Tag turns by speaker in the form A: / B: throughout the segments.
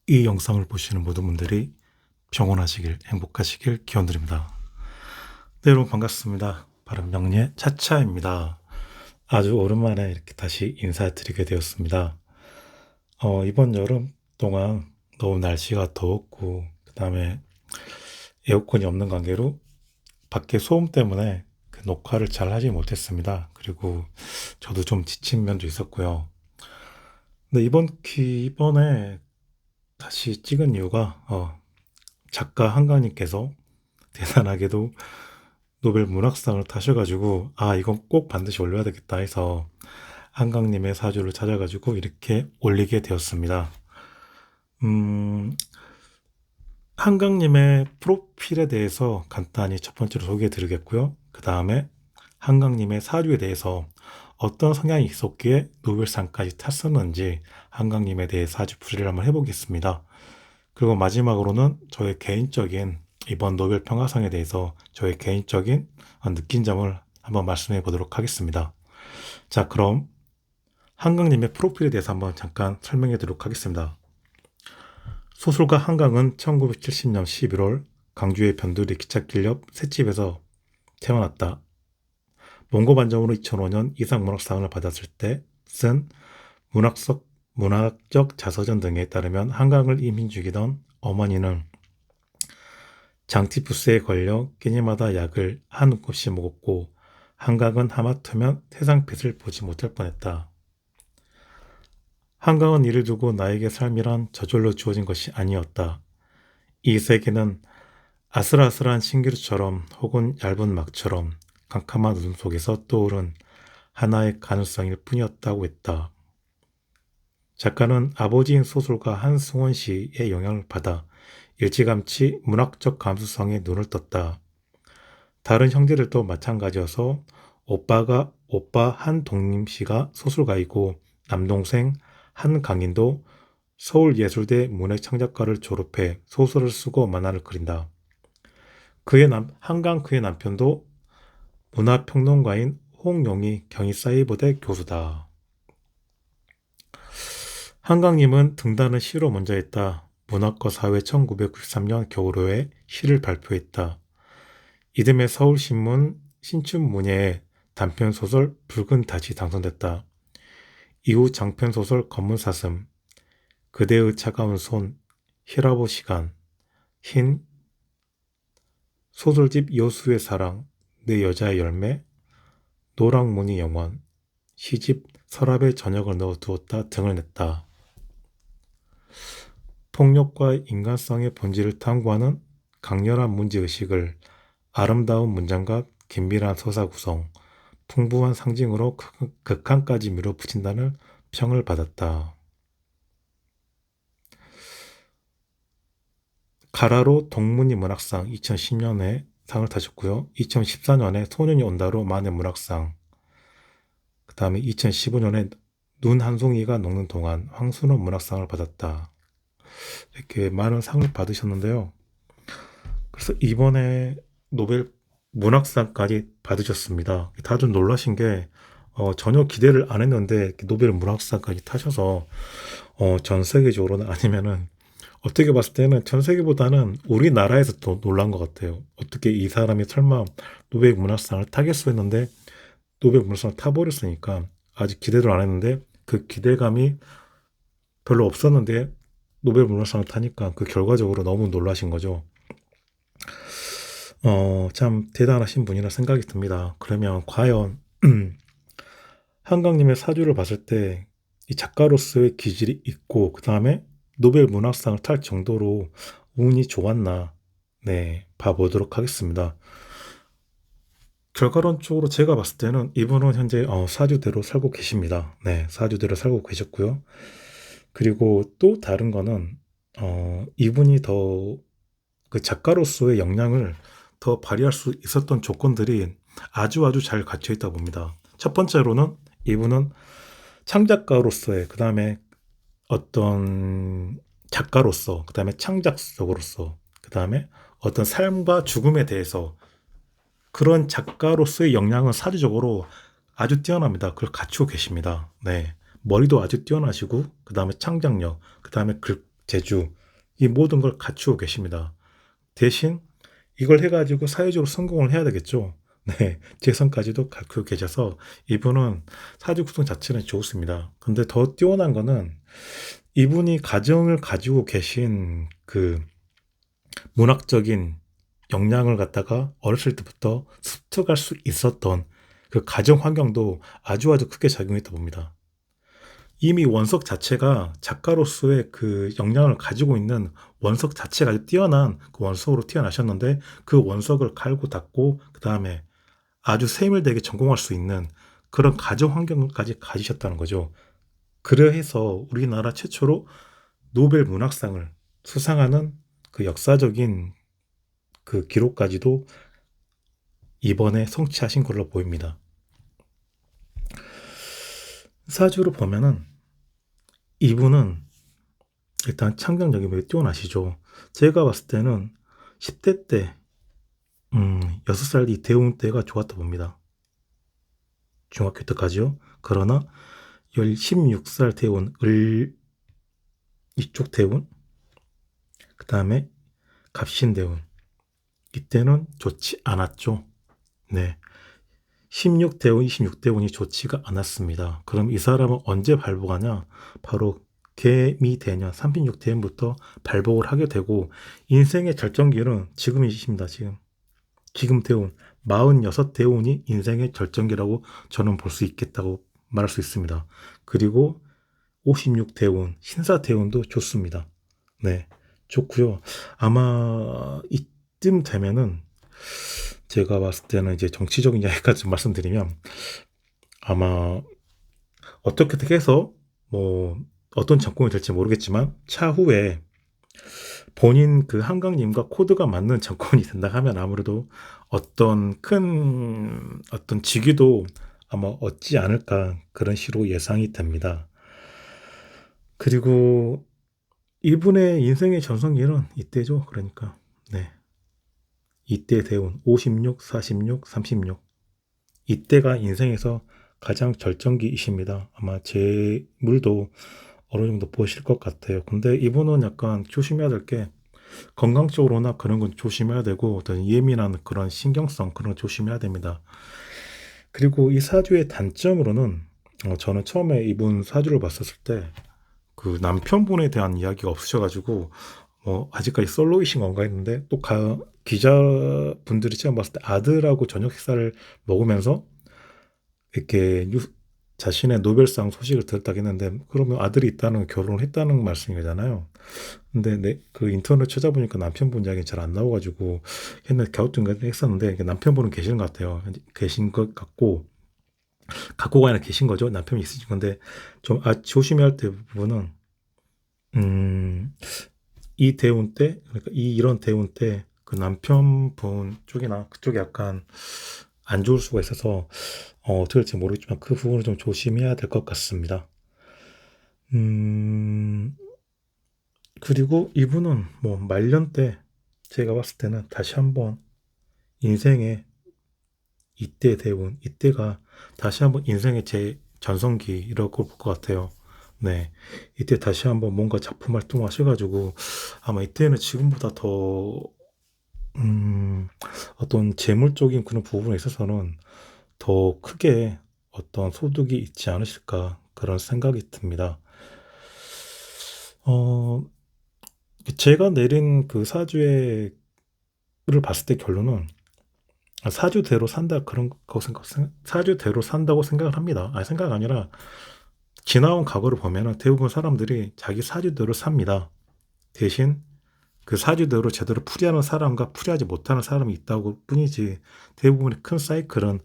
A: 이 영상을 보시는 모든 분들이 평온하시길, 행복하시길 기원드립니다. 네, 여러분 반갑습니다. 바른명리의 차차입니다. 아주 오랜만에 이렇게 다시 인사드리게 되었습니다. 이번 여름 동안 너무 날씨가 더웠고, 그 다음에 에어컨이 없는 관계로 밖에 소음 때문에 그 녹화를 잘 하지 못했습니다. 그리고 저도 좀 지친 면도 있었고요. 근데 이번에 다시 찍은 이유가, 작가 한강님께서 대단하게도 노벨 문학상을 타셔가지고, 이건 꼭 반드시 올려야 되겠다 해서 한강님의 사주를 찾아가지고 이렇게 올리게 되었습니다. 한강님의 프로필에 대해서 간단히 첫 번째로 소개해 드리겠고요. 그 다음에 한강님의 사주에 대해서 어떤 성향이 있었기에 노벨상까지 탔었는지 한강님에 대해 사주 풀이를 한번 해보겠습니다. 그리고 마지막으로는 저의 개인적인 이번 노벨 평화상에 대해서 저의 개인적인 느낀 점을 한번 말씀해 보도록 하겠습니다. 자, 그럼 한강님의 프로필에 대해서 한번 잠깐 설명해 드리도록 하겠습니다. 소설가 한강은 1970년 11월 광주의 변두리 기찻길 옆 셋집에서 태어났다. 몽고 반점으로 2005년 이상문학상을 받았을 때 쓴 문학적 자서전 등에 따르면 한강을 이민 죽이던 어머니는 장티푸스에 걸려 끼니마다 약을 한 움큼씩 먹었고 한강은 하마터면 세상 빛을 보지 못할 뻔했다. 한강은 이를 두고 나에게 삶이란 저절로 주어진 것이 아니었다. 이 세계는 아슬아슬한 신기루처럼 혹은 얇은 막처럼 캄캄한 어둠 속에서 떠오른 하나의 가능성일 뿐이었다고 했다. 작가는 아버지인 소설가 한승원 씨의 영향을 받아 일찌감치 문학적 감수성에 눈을 떴다. 다른 형제들도 마찬가지여서 오빠 한동림 씨가 소설가이고 남동생 한강인도 서울예술대 문학창작과를 졸업해 소설을 쓰고 만화를 그린다. 한강 그의 남편도 문화평론가인 홍용희 경희사이버대 교수다. 한강님은 등단을 시로 먼저 했다. 문학과 사회 1993년 겨울호에 시를 발표했다. 이듬해 서울신문 신춘문예에 단편소설 붉은 닷이 당선됐다. 이후 장편소설 검은사슴, 그대의 차가운 손, 히라보 시간, 흰, 소설집 여수의 사랑, 내 여자의 열매, 노랑무늬 영원, 시집 서랍에 저녁을 넣어두었다 등을 냈다. 폭력과 인간성의 본질을 탐구하는 강렬한 문제의식을 아름다운 문장과 긴밀한 서사 구성, 풍부한 상징으로 극한까지 밀어붙인다는 평을 받았다. 가라로 동문이 문학상 2010년에 상을 타셨고요. 2014년에 소년이 온다로 만해 문학상, 그 다음에 2015년에 눈 한 송이가 녹는 동안 황순원 문학상을 받았다. 이렇게 많은 상을 받으셨는데요. 그래서 이번에 노벨 문학상까지 받으셨습니다. 다들 놀라신 게 전혀 기대를 안 했는데 노벨 문학상까지 타셔서 전 세계적으로는 아니면은 어떻게 봤을 때는 전 세계보다는 우리나라에서 더 놀란 것 같아요. 어떻게 이 사람이 설마 노벨 문학상을 타겠어 했는데 노벨 문학상을 타버렸으니까 아직 기대를 안 했는데 그 기대감이 별로 없었는데 노벨 문학상을 타니까 그 결과적으로 너무 놀라신 거죠. 참 대단하신 분이라 생각이 듭니다. 그러면 과연 한강님의 사주를 봤을 때 이 작가로서의 기질이 있고 그 다음에 노벨 문학상을 탈 정도로 운이 좋았나, 네, 봐보도록 하겠습니다. 결과론적으로 제가 봤을 때는 이분은 현재 사주대로 살고 계십니다. 네, 사주대로 살고 계셨고요. 그리고 또 다른 거는 이분이 더 그 작가로서의 역량을 더 발휘할 수 있었던 조건들이 아주 잘 갖춰 있다 봅니다. 첫 번째로는 이분은 창작가로서의, 그 다음에 어떤 작가로서, 그 다음에 창작적으로서, 그 다음에 어떤 삶과 죽음에 대해서 그런 작가로서의 역량은 사주적으로 아주 뛰어납니다. 그걸 갖추고 계십니다. 네. 머리도 아주 뛰어나시고, 그 다음에 창작력, 그 다음에 재주, 이 모든 걸 갖추고 계십니다. 대신 이걸 해가지고 사회적으로 성공을 해야 되겠죠. 네, 재성까지도 갖추고 계셔서 이분은 사주 구성 자체는 좋습니다. 근데 더 뛰어난 거는 이분이 가정을 가지고 계신 그 문학적인 역량을 갖다가 어렸을 때부터 습득할 수 있었던 그 가정 환경도 아주 아주 크게 작용했다 봅니다. 이미 원석 자체가 작가로서의 그 역량을 가지고 있는 원석 자체가 아주 뛰어난 그 원석으로 태어나셨는데 그 원석을 갈고 닦고 그 다음에 아주 세밀되게 전공할 수 있는 그런 가정 환경까지 가지셨다는 거죠. 그래서 우리나라 최초로 노벨 문학상을 수상하는 그 역사적인 그 기록까지도 이번에 성취하신 걸로 보입니다. 사주로 보면은 이분은 일단 창작력이 매우 뛰어나시죠. 제가 봤을 때는 10대 때, 6살 이 대운 때가 좋았다 봅니다. 중학교 때까지요. 그러나 16살 대운, 이쪽 대운, 그 다음에 갑신 대운, 이때는 좋지 않았죠. 네. 16대운, 26대운이 좋지가 않았습니다. 그럼 이 사람은 언제 발복하냐? 바로 개미대년 36대운부터 발복을 하게 되고 인생의 절정기는 지금이십니다. 지금 대운 46대운이 인생의 절정기라고 저는 볼 수 있겠다고 말할 수 있습니다. 그리고 56대운 신사대운도 좋습니다. 네, 좋고요. 아마 이쯤 되면은 제가 봤을 때는 이제 정치적인 이야기까지 좀 말씀드리면 아마 어떻게 해서 뭐 어떤 정권이 될지 모르겠지만 차후에 본인 그 한강님과 코드가 맞는 정권이 된다 하면 아무래도 어떤 큰 어떤 직위도 아마 얻지 않을까 그런 식으로 예상이 됩니다. 그리고 이분의 인생의 전성기는 이때죠. 그러니까 네, 이때 대운 56, 46, 36 이때가 인생에서 가장 절정기이십니다. 아마 재물도 어느 정도 보실 것 같아요. 근데 이분은 약간 조심해야 될 게 건강적으로나 그런 건 조심해야 되고 어떤 예민한 그런 신경성 그런 거 조심해야 됩니다. 그리고 이 사주의 단점으로는 저는 처음에 이분 사주를 봤었을 때 그 남편분에 대한 이야기가 없으셔가지고 아직까지 솔로이신 건가 했는데 또 기자분들이 처음 봤을 때 아들하고 저녁 식사를 먹으면서 이렇게 자신의 노벨상 소식을 들었다고 했는데 그러면 아들이 있다는 결혼을 했다는 말씀이잖아요. 근데 그 인터넷 찾아보니까 남편분 이야기는 잘 안 나와가지고 옛날에 갸우뚱했었는데 남편분은 계시는 것 같아요. 계신 것 같고 갖고 가나 계신 거죠. 남편이 있으신 건데 좀 조심해야 할 때 부분은 이 대운 때 그러니까 이런 대운 때 그 남편분 쪽이나 그쪽이 약간 안 좋을 수가 있어서 어떻게 될지 모르겠지만 그 부분을 좀 조심해야 될 것 같습니다. 음, 그리고 이분은 뭐 말년 때 제가 봤을 때는 다시 한번 인생의 이때 대운, 이때가 다시 한번 인생의 제 전성기라고 볼 것 같아요. 네. 이때 다시 한번 뭔가 작품 활동을 하셔가지고 아마 이때는 지금보다 더, 어떤 재물적인 그런 부분에 있어서는 더 크게 어떤 소득이 있지 않으실까 그런 생각이 듭니다. 어, 제가 내린 그 사주를 봤을 때 결론은 사주대로 산다 그런 거 사주대로 산다고 생각을 합니다. 아니 생각 아니라 지나온 과거를 보면은 대부분 사람들이 자기 사주대로 삽니다. 대신 그 사주대로 제대로 풀이하는 사람과 풀이하지 못하는 사람이 있다고 뿐이지 대부분의 큰 사이클은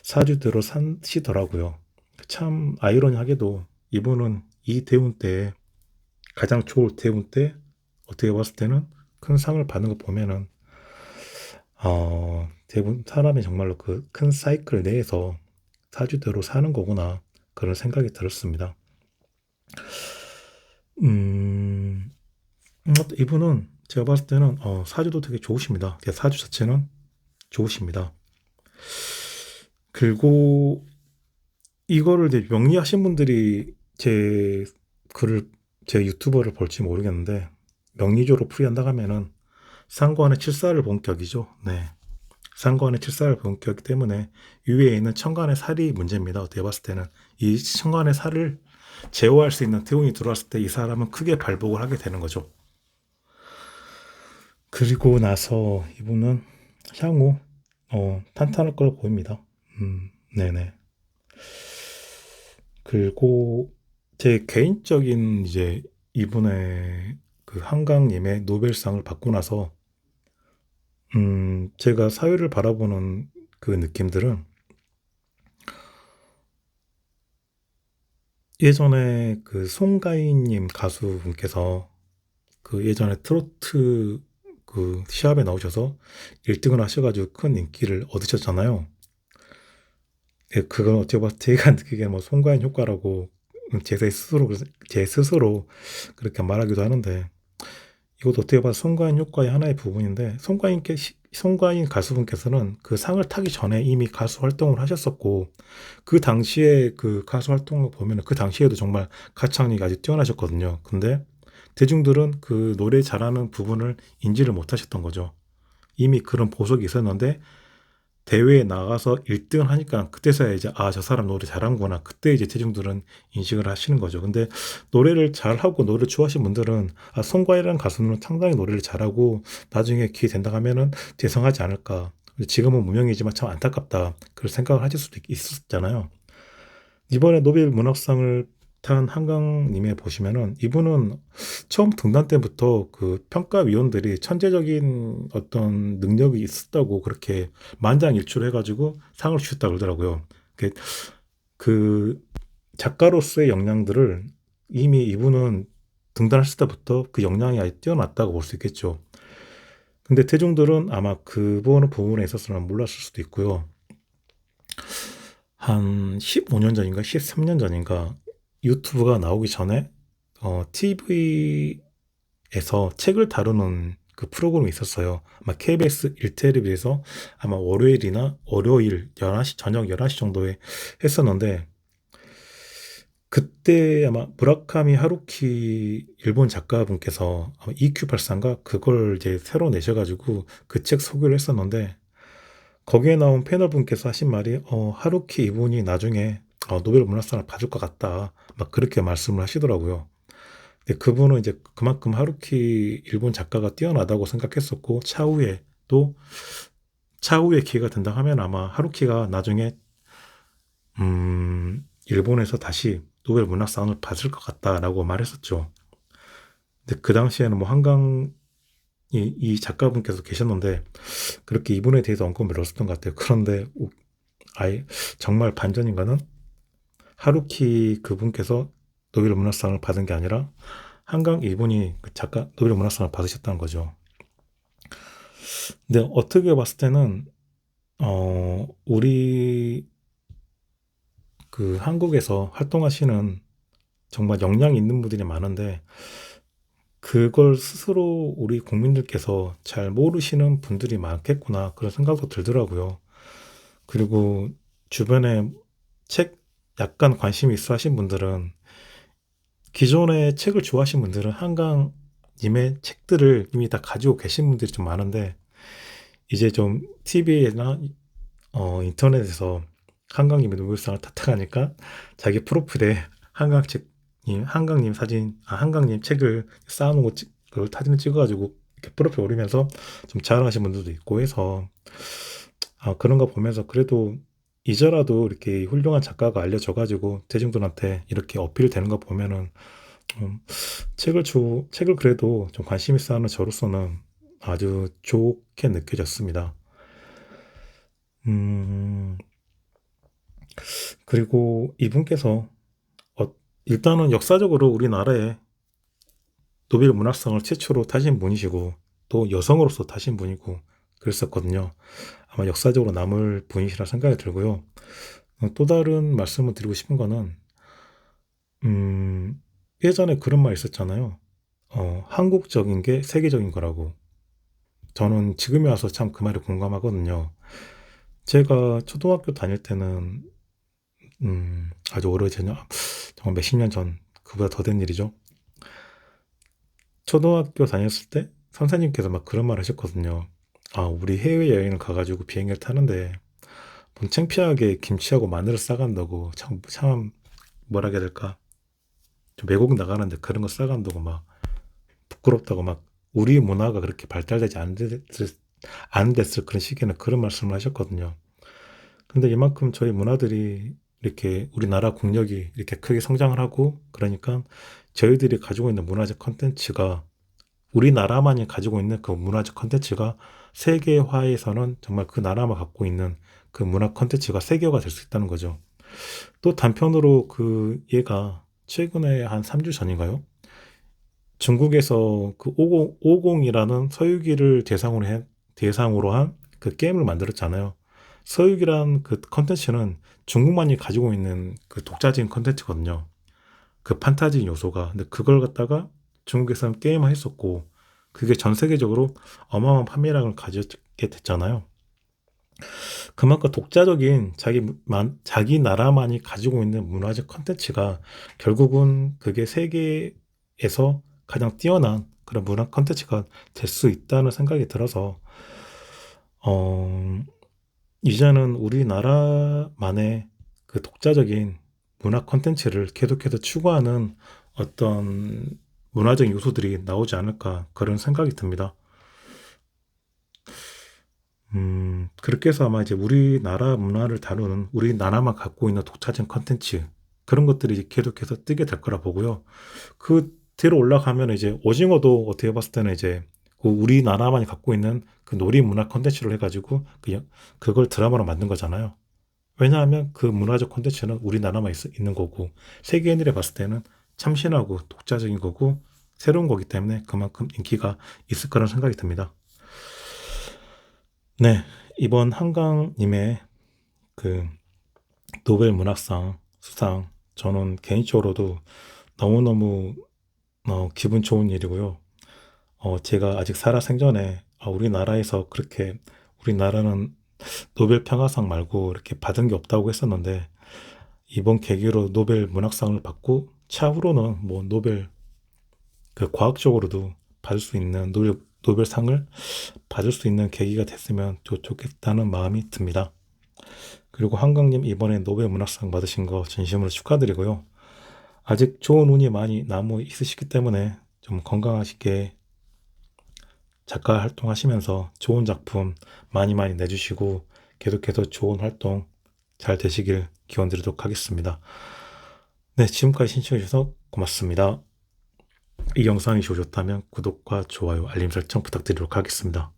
A: 사주대로 사시더라고요. 참 아이러니하게도 이분은 이 대운 때 가장 좋을 대운 때 어떻게 봤을 때는 큰 상을 받는 거 보면은 대부분 사람이 정말로 그 큰 사이클 내에서 사주대로 사는 거구나 그런 생각이 들었습니다. 음, 이분은 제가 봤을 때는 사주도 되게 좋으십니다. 사주 자체는 좋으십니다. 그리고 이거를 이제 명리하신 분들이 제 글을 제 유튜버를 볼지 모르겠는데 명리적으로 풀이한다 하면은 상관의 칠사를 본격이죠. 네. 상관의 칠사를 본격이기 때문에 위에 있는 천간의 살이 문제입니다. 어떻게 봤을 때는 이 천간의 살을 제어할 수 있는 태운이 들어왔을 때 이 사람은 크게 발복을 하게 되는 거죠. 그리고 나서 이분은 향후 탄탄할 걸로 보입니다. 네네. 그리고 제 개인적인 이제 이분의 그 한강님의 노벨상을 받고 나서 제가 사회를 바라보는 그 느낌들은 예전에 그 송가인님 가수분께서 그 예전에 트로트 그 시합에 나오셔서 1등을 하셔가지고 큰 인기를 얻으셨잖아요. 예, 그건 어떻게 보면 제가 느끼기에 뭐 송가인 효과라고 제 스스로 그렇게 말하기도 하는데 이것도 어떻게 봐서 송가인 효과의 하나의 부분인데 송가인 가수분께서는 그 상을 타기 전에 이미 가수 활동을 하셨었고 그 당시에 그 가수 활동을 보면 그 당시에도 정말 가창력이 아주 뛰어나셨거든요. 근데 대중들은 그 노래 잘하는 부분을 인지를 못하셨던 거죠. 이미 그런 보석이 있었는데 대회에 나가서 1등을 하니까 그때서야 이제 아, 저 사람 노래 잘하는구나. 그때 이제 대중들은 인식을 하시는 거죠. 근데 노래를 잘하고 노래를 좋아하시는 분들은 아, 송가인이라는 가수는 상당히 노래를 잘하고 나중에 기회 된다 하면은 대성하지 않을까. 근데 지금은 무명이지만 참 안타깝다. 그런 생각을 하실 수도 있었잖아요. 이번에 노벨 문학상을 탄 한강님에 보시면은 이분은 처음 등단 때부터 그 평가위원들이 천재적인 어떤 능력이 있었다고 그렇게 만장일치로 해가지고 상을 주셨다 그러더라고요. 그, 그 작가로서의 역량들을 이미 이분은 등단했을 때부터 그 역량이 아주 뛰어났다고 볼 수 있겠죠. 근데 대중들은 아마 그 부분에 있어서는 몰랐을 수도 있고요. 한 15년 전인가 13년 전인가 유튜브가 나오기 전에 TV에서 책을 다루는 그 프로그램이 있었어요. 아마 KBS 1TV에서 아마 월요일이나 월요일 11시 저녁 11시 정도에 했었는데 그때 아마 무라카미 하루키 일본 작가분께서 아마 EQ84인가 그걸 이제 새로 내셔가지고 그 책 소개를 했었는데 거기에 나온 패널분께서 하신 말이 하루키 이분이 나중에 노벨 문학상을 받을 것 같다. 막 그렇게 말씀을 하시더라고요. 근데 그분은 이제 그만큼 하루키 일본 작가가 뛰어나다고 생각했었고 차후에 기회가 된다 하면 아마 하루키가 나중에 일본에서 다시 노벨 문학상을 받을 것 같다라고 말했었죠. 근데 그 당시에는 뭐 한강 이 작가분께서 계셨는데 그렇게 이분에 대해서 언급을 없었던 것 같아요. 그런데 아예 정말 반전인가는 하루키 그분께서 노벨 문학상을 받은 게 아니라 한강 이분이 그 작가 노벨 문학상을 받으셨다는 거죠. 근데 어떻게 봤을 때는 우리 그 한국에서 활동하시는 정말 역량이 있는 분들이 많은데 그걸 스스로 우리 국민들께서 잘 모르시는 분들이 많겠구나 그런 생각도 들더라고요. 그리고 주변에 책 약간 관심이 있어 하신 분들은 기존에 책을 좋아하신 분들은 한강님의 책들을 이미 다 가지고 계신 분들이 좀 많은데 이제 좀 TV나 인터넷에서 한강님의 노벨상을 탓하니까 자기 프로필에 한강님 사진, 한강님 책을 쌓아놓은 그걸 사진을 찍어가지고 이렇게 프로필 올리면서 좀 자랑하시는 분들도 있고 해서 그런 거 보면서 그래도 이제라도 이렇게 훌륭한 작가가 알려져가지고 대중들한테 이렇게 어필 되는 거 보면은 좀 책을 그래도 좀 관심 있어 하는 저로서는 아주 좋게 느껴졌습니다. 음, 그리고 이분께서 어, 일단은 역사적으로 우리나라에 노벨 문학상을 최초로 타신 분이시고 또 여성으로서 타신 분이고 그랬었거든요. 아마 역사적으로 남을 분이시라 생각이 들고요. 또 다른 말씀을 드리고 싶은 거는 예전에 그런 말 있었잖아요. 한국적인 게 세계적인 거라고. 저는 지금에 와서 참 그 말에 공감하거든요. 제가 초등학교 다닐 때는 아주 오래전에 정말 몇십 년 전 그보다 더 된 일이죠. 초등학교 다녔을 때 선생님께서 막 그런 말 하셨거든요. 아, 우리 해외여행을 가가지고 비행기를 타는데 좀 창피하게 김치하고 마늘을 싸간다고 참 뭐라 해야 될까? 좀 외국 나가는데 그런 거 싸간다고 막 부끄럽다고 막 우리 문화가 그렇게 발달되지 안 됐을 그런 시기에는 그런 말씀을 하셨거든요. 근데 이만큼 저희 문화들이 이렇게 우리나라 국력이 이렇게 크게 성장을 하고 그러니까 저희들이 가지고 있는 문화적 컨텐츠가 우리나라만이 가지고 있는 그 문화적 컨텐츠가 세계화에서는 정말 그 나라만 갖고 있는 그 문화 컨텐츠가 세계화가 될 수 있다는 거죠. 또 단편으로 그 얘가 최근에 한 3주 전인가요? 중국에서 그 50이라는 서유기를 대상으로 한 그 게임을 만들었잖아요. 서유기란 그 컨텐츠는 중국만이 가지고 있는 그 독자적인 컨텐츠거든요. 그 판타지 요소가. 근데 그걸 갖다가 중국에서는 게임화 했었고, 그게 전 세계적으로 어마어마한 판매량을 가졌게 됐잖아요. 그만큼 독자적인 자기 나라만이 가지고 있는 문화적 컨텐츠가 결국은 그게 세계에서 가장 뛰어난 그런 문화 컨텐츠가 될 수 있다는 생각이 들어서, 어, 이제는 우리나라만의 그 독자적인 문화 컨텐츠를 계속해서 추구하는 어떤 문화적 요소들이 나오지 않을까 그런 생각이 듭니다. 그렇게 해서 아마 이제 우리나라 문화를 다루는 우리나라만 갖고 있는 독자적 컨텐츠 그런 것들이 이제 계속해서 뜨게 될 거라 보고요. 그 뒤로 올라가면 이제 오징어도 어떻게 봤을 때는 이제 그 우리나라만이 갖고 있는 그 놀이 문화 컨텐츠를 해가지고 그걸 드라마로 만든 거잖아요. 왜냐하면 그 문화적 콘텐츠는 우리나라만 있는 거고 세계인들이 봤을 때는 참신하고 독자적인 거고 새로운 거기 때문에 그만큼 인기가 있을 거라는 생각이 듭니다. 네, 이번 한강님의 그 노벨 문학상 수상 저는 개인적으로도 너무너무 기분 좋은 일이고요. 제가 아직 살아 생전에 우리나라에서 그렇게 우리나라는 노벨 평화상 말고 이렇게 받은 게 없다고 했었는데 이번 계기로 노벨 문학상을 받고 차후로는 뭐 노벨 그 과학적으로도 받을 수 있는 노벨상을 받을 수 있는 계기가 됐으면 좋겠다는 마음이 듭니다. 그리고 한강님 이번에 노벨 문학상 받으신 거 진심으로 축하드리고요. 아직 좋은 운이 많이 남아 있으시기 때문에 좀 건강하시게 작가 활동하시면서 좋은 작품 많이 많이 내주시고 계속해서 좋은 활동 잘 되시길 기원 드리도록 하겠습니다. 네, 지금까지 신청해 주셔서 고맙습니다. 이 영상이 좋으셨다면 구독과 좋아요, 알림 설정 부탁드리도록 하겠습니다.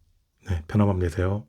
A: 네, 편한 밤 되세요.